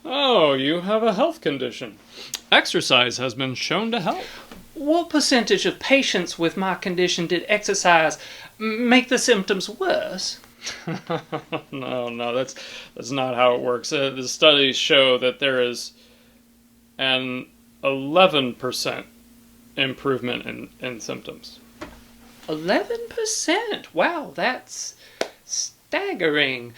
Oh, you have a health condition. Exercise has been shown to help. What percentage of patients with my condition did exercise make the symptoms worse? No, that's not how it works. The studies show that there is an 11% improvement in symptoms. 11%? Wow, that's staggering.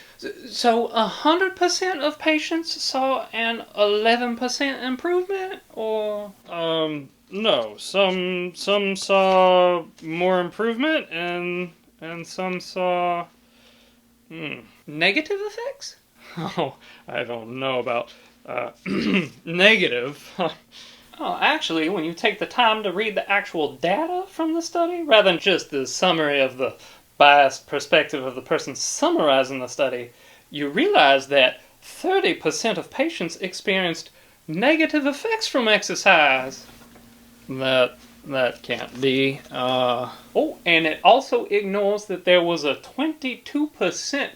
So 100% of patients saw an 11% improvement, or? No. Some saw more improvement, and some saw Negative effects? Oh, I don't know about negative. Oh, actually, when you take the time to read the actual data from the study, rather than just the summary of the biased perspective of the person summarizing the study, you realize that 30% of patients experienced negative effects from exercise. That can't be. Oh, and it also ignores that there was a 22%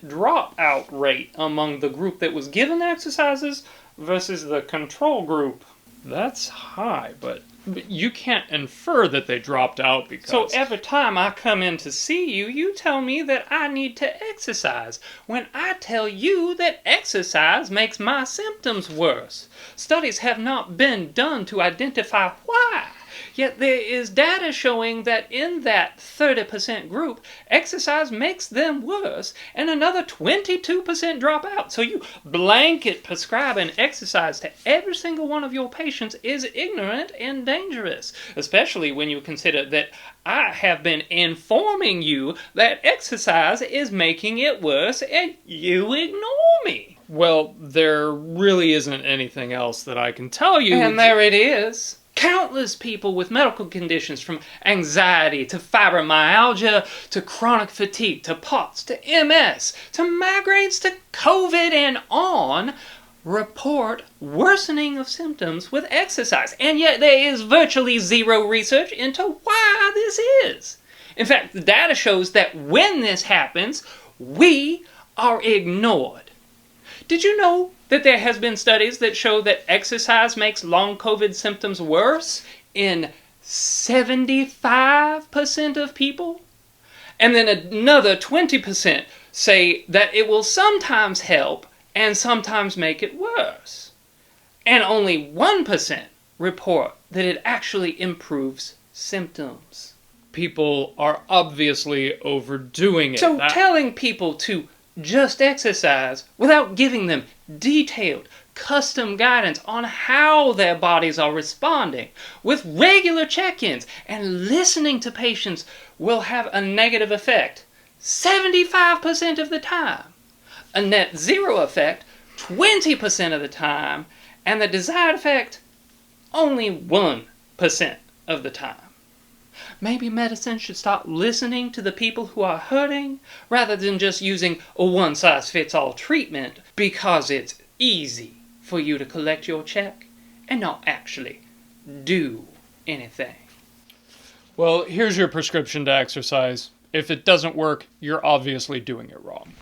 dropout rate among the group that was given exercises versus the control group. That's high, but you can't infer that they dropped out because... So every time I come in to see you, you tell me that I need to exercise, when I tell you that exercise makes my symptoms worse. Studies have not been done to identify why. Yet there is data showing that in that 30% group, exercise makes them worse, and another 22% drop out. So you blanket prescribing exercise to every single one of your patients is ignorant and dangerous, especially when you consider that I have been informing you that exercise is making it worse, and you ignore me. Well, there really isn't anything else that I can tell you. And there it is. Countless people with medical conditions, from anxiety to fibromyalgia to chronic fatigue to POTS to MS to migraines to COVID and on, report worsening of symptoms with exercise. And yet there is virtually zero research into why this is. In fact, the data shows that when this happens, we are ignored. Did you know that there has been studies that show that exercise makes long COVID symptoms worse in 75% of people? And then another 20% say that it will sometimes help and sometimes make it worse. And only 1% report that it actually improves symptoms. People are obviously overdoing it. So telling people to just exercise without giving them detailed, custom guidance on how their bodies are responding, with regular check-ins and listening to patients, will have a negative effect 75% of the time, a net zero effect 20% of the time, and the desired effect only 1% of the time. Maybe medicine should start listening to the people who are hurting rather than just using a one-size-fits-all treatment because it's easy for you to collect your check and not actually do anything. Well, here's your prescription to exercise. If it doesn't work, you're obviously doing it wrong.